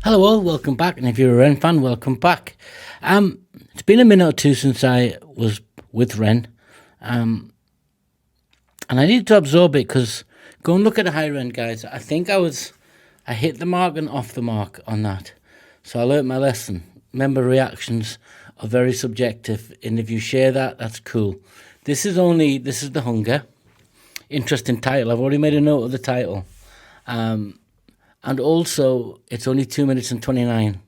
Hello all, welcome back, and if you're a Ren fan, welcome back. It's been a minute or two since I was with Ren, and I needed to absorb it because go and look at the high Ren, guys. I think I hit the mark and off the mark on that, so I learnt my lesson. Remember, reactions are very subjective, and if you share that, that's cool. This is the Hunger. Interesting title. I've already made a note of the title. And also, it's only 2 minutes and 29.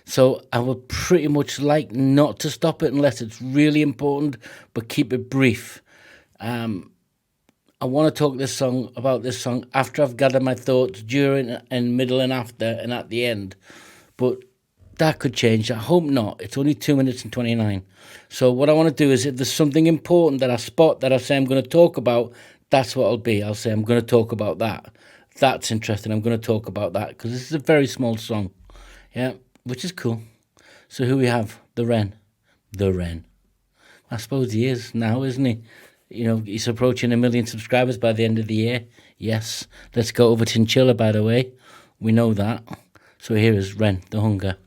So I would pretty much like not to stop it unless it's really important, but keep it brief. I want to talk about this song after I've gathered my thoughts during and middle and after and at the end. But that could change. I hope not. It's only 2 minutes and 29. So what I want to do is if there's something important that I spot that I say I'm going to talk about, that's what I'll be. I'll say I'm going to talk about that. That's interesting. I'm going to talk about that because this is a very small song. Yeah, which is cool. So who we have? The Ren. The Ren. I suppose he is now, isn't he? You know, he's approaching 1 million subscribers by the end of the year. Yes. Let's go over Chinchilla, by the way. We know that. So here is Ren, the Hunger.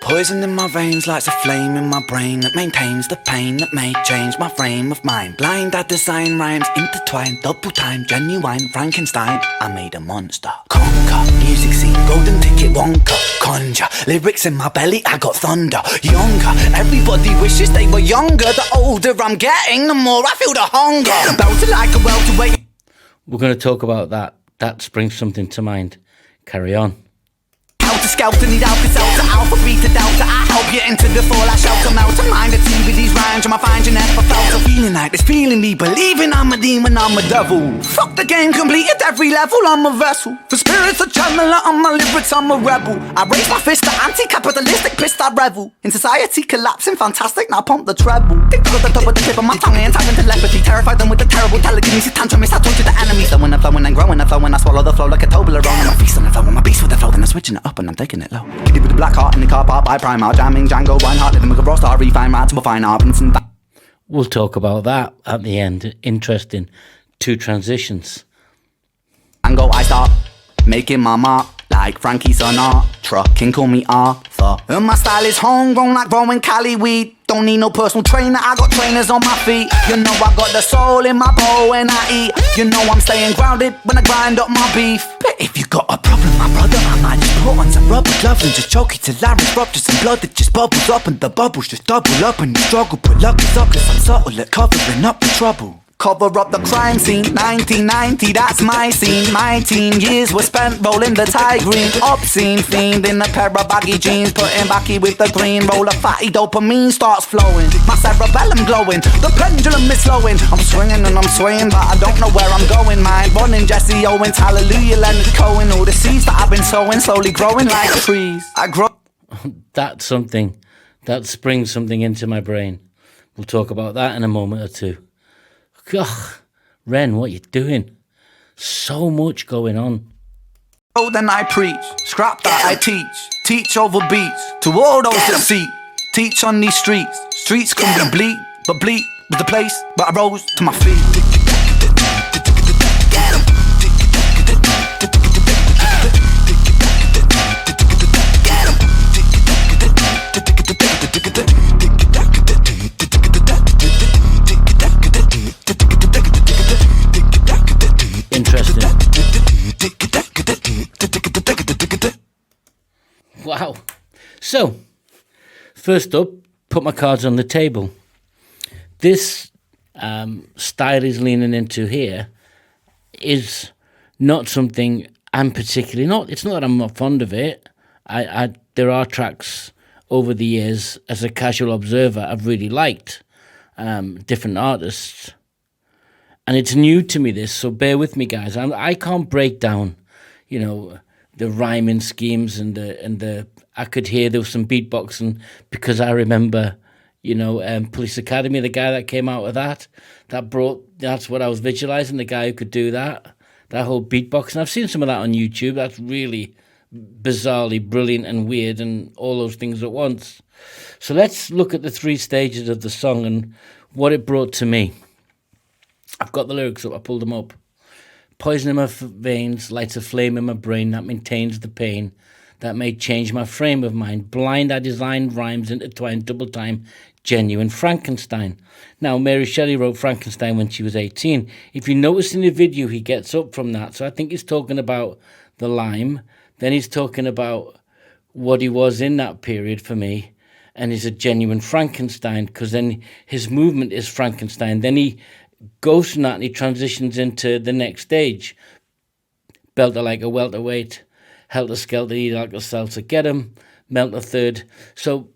Poison in my veins lights a flame in my brain that maintains the pain that may change my frame of mind. Blind, I design rhymes intertwined, double time, genuine Frankenstein. I made a monster. Conquer, music scene, golden ticket, Wonka. Conjure, lyrics in my belly, I got thunder. Younger, everybody wishes they were younger. The older I'm getting, the more I feel the hunger. Belted like a welterweight. We're going to talk about that. That springs something to mind. Carry on. To scout and need alpha seltzer, alpha beta delta. I help you into the fall, I shall come out and mind the tea with these rhymes. I find you never felt a feeling like this, feeling me, believing I'm a demon, I'm a devil. Fuck the game, completed every level, I'm a vessel. For spirits a channeler, on my lyrics, I'm a rebel. I raise my fist to anti-capitalistic, pissed I revel. In society collapsing, fantastic, now pump the treble. Tick to the top of the tip of my tongue, and time into telepathy. Terrified them with the terrible telekinesis, tantrum, I torture the enemy. Flowing and flowing and growing and flowing, I swallow the flow like a Toblerone. I'm a feast on the flow, I'm a beast with the flow, then I'm switching it up and I'm taking it low. Kiddie with the black heart in the car park by Primark, jamming Django, Reinhardt, living with a raw star, refine rats, and we'll find our Vincent. We'll talk about that at the end. Interesting. 2 transitions. Django, I start making my mark like Frankie Sinatra. King call me Arthur. And my style is homegrown like growing Cali weed. Don't need no personal trainer, I got trainers on my feet. You know I got the soul in my bowl when I eat. You know I'm staying grounded when I grind up my beef. But if you got a problem, my brother, I might just put on some rubber gloves and just choke it till I rupture some blood that just bubbles up. And the bubbles just double up and you struggle. Put luck is up cause I'm subtle at covering up the trouble. Cover up the crime scene, 1990, that's my scene. My teen years were spent rolling the Thai green. Obscene fiend in a pair of baggy jeans, putting backy with the green. Roll a fatty, dopamine starts flowing. My cerebellum glowing, the pendulum is slowing. I'm swinging and I'm swaying, but I don't know where I'm going. Mind running Jesse Owens, hallelujah, Leonard Cohen. All the seeds that I've been sowing, slowly growing like trees. I grow. That's something. That springs something into my brain. We'll talk about that in a moment or two. Ugh, Ren, what you doing? So much going on. Oh, then I preach, scrap that I teach over beats to all those that seek. Teach on these streets, streets can be bleak, but bleak was the place where I rose to my feet. Interesting. Wow. So, first up, put my cards on the table. This style he's leaning into here is not something I'm particularly not. It's not that I'm not fond of it. There are tracks over the years as a casual observer I've really liked, different artists. And it's new to me, this, so bear with me, guys. I can't break down, you know, the rhyming schemes and the. I could hear there was some beatboxing because I remember, you know, Police Academy, the guy that came out of that. That's what I was visualizing. The guy who could do that whole beatboxing. I've seen some of that on YouTube. That's really bizarrely brilliant and weird and all those things at once. So let's look at the 3 stages of the song, and what it brought to me. I've got the lyrics up, I pulled them up. Poison in my veins lights a flame in my brain that maintains the pain that may change my frame of mind. Blind, I designed rhymes intertwined, double time, genuine Frankenstein. Now, Mary Shelley wrote Frankenstein when she was 18. If you notice in the video, he gets up from that. So I think he's talking about the lime. Then he's talking about what he was in that period for me. And he's a genuine Frankenstein, because then his movement is Frankenstein. Then he goes from that and he transitions into the next stage. Belter like a welterweight. Helter Skelter, eat like a seltzer, get him, melt a third. So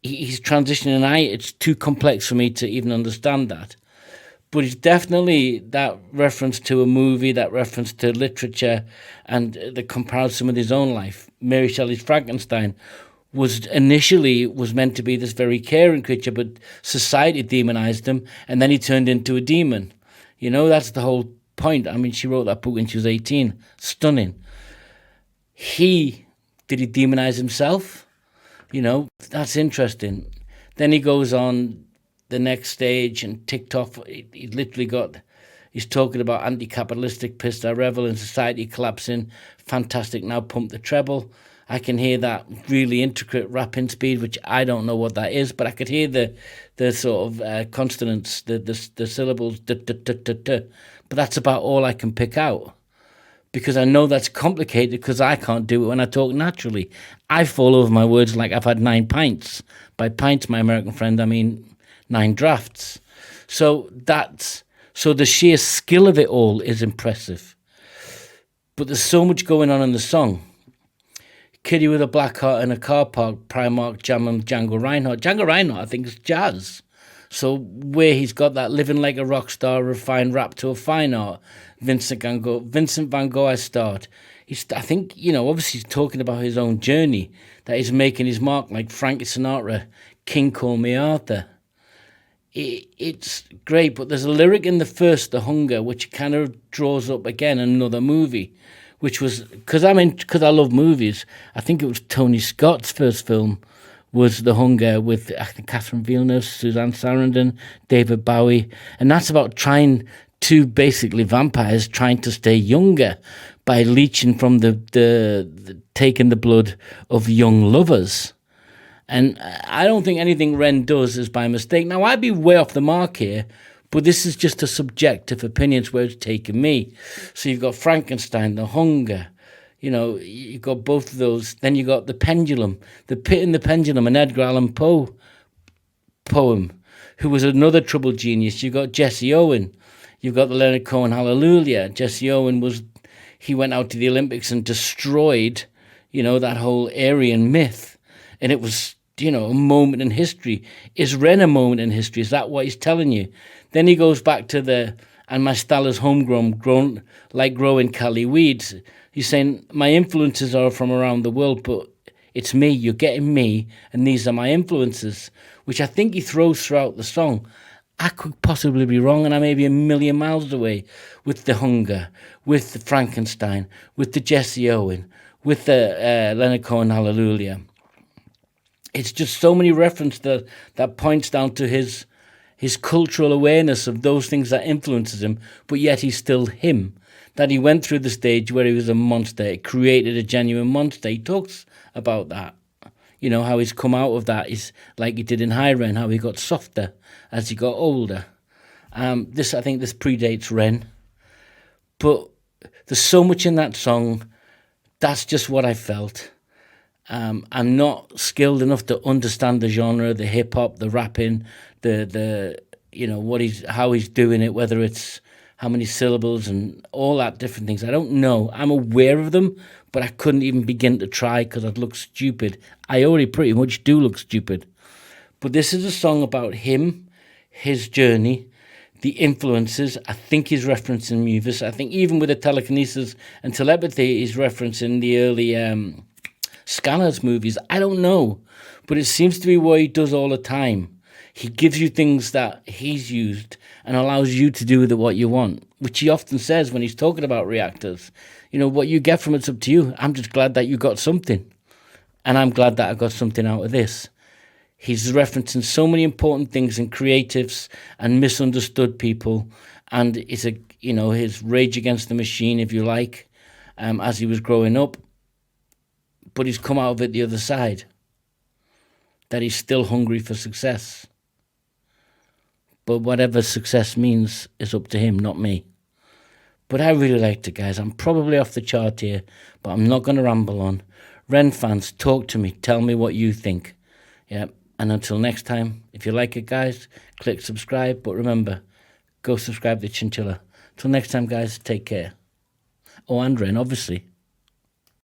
he's transitioning. It's too complex for me to even understand that. But it's definitely that reference to a movie, that reference to literature, and the comparison with his own life. Mary Shelley's Frankenstein was meant to be this very caring creature, but society demonized him, and then he turned into a demon. That's the whole point. I mean, she wrote that book when she was 18. Stunning. Did he demonize himself? That's interesting. Then he goes on the next stage and TikTok. He's talking about anti-capitalistic, pissed I revel in society collapsing. Fantastic, now pump the treble. I can hear that really intricate rapping speed, which I don't know what that is, but I could hear the sort of consonants, the syllables, but that's about all I can pick out. Because I know that's complicated, because I can't do it when I talk naturally. I fall over my words like I've had 9 pints. By pints, my American friend, I mean 9 drafts. So the sheer skill of it all is impressive. But there's so much going on in the song. Kitty with a black heart in a car park, Primark, jamming Django Reinhardt. Django Reinhardt, I think, is jazz. So where he's got that living like a rock star, refined rap to a fine art, Vincent Van Gogh, I start. I think, obviously he's talking about his own journey, that he's making his mark like Frank Sinatra, King Call Me Arthur. It's great, but there's a lyric in the first, The Hunger, which kind of draws up again another movie, which was, because I love movies, I think it was Tony Scott's first film, was The Hunger, with Catherine Villeneuve, Suzanne Sarandon, David Bowie. And that's about basically vampires trying to stay younger by leeching from taking the blood of young lovers. And I don't think anything Ren does is by mistake. Now, I'd be way off the mark here, but this is just a subjective opinion where it's taken me. So you've got Frankenstein, The Hunger, you've got both of those. Then you got The Pendulum, The Pit and the Pendulum, an Edgar Allan Poe poem, who was another troubled genius. You've got Jesse Owen. You've got the Leonard Cohen Hallelujah. Jesse Owen he went out to the Olympics and destroyed, that whole Aryan myth. And it was, a moment in history. Is Ren a moment in history? Is that what he's telling you? Then he goes back to and my style is homegrown, grown like growing Cali weeds. He's saying, my influences are from around the world, but it's me, you're getting me, and these are my influences, which I think he throws throughout the song. I could possibly be wrong, and I may be a million miles away with The Hunger, with the Frankenstein, with the Jesse Owen, with the Leonard Cohen Hallelujah. It's just so many references that points down to his cultural awareness of those things that influences him, but yet he's still him. That he went through the stage where he was a monster, it created a genuine monster. He talks about that. How he's come out of that is like he did in High Ren, how he got softer as he got older. I think this predates Ren. But there's so much in that song. That's just what I felt. I'm not skilled enough to understand the genre, the hip hop, the rapping, how he's doing it, whether it's how many syllables and all that different things. I don't know. I'm aware of them, but I couldn't even begin to try because I'd look stupid. I already pretty much do look stupid. But this is a song about him, his journey, the influences. I think he's referencing movies. I think even with the telekinesis and telepathy, he's referencing the early Scanners movies. I don't know, but it seems to be what he does all the time. He gives you things that he's used and allows you to do with it what you want, which he often says when he's talking about reactors. What you get from it's up to you. I'm just glad that you got something, and I'm glad that I got something out of this. He's referencing so many important things and creatives and misunderstood people, and it's his rage against the machine, if you like, as he was growing up. But he's come out of it the other side. That he's still hungry for success. But whatever success means is up to him, not me. But I really liked it, guys. I'm probably off the chart here, but I'm not going to ramble on. Ren fans, talk to me. Tell me what you think. Yeah. And until next time, if you like it, guys, click subscribe. But remember, go subscribe to Chinchilla. Till next time, guys, take care. Oh, and Ren, obviously.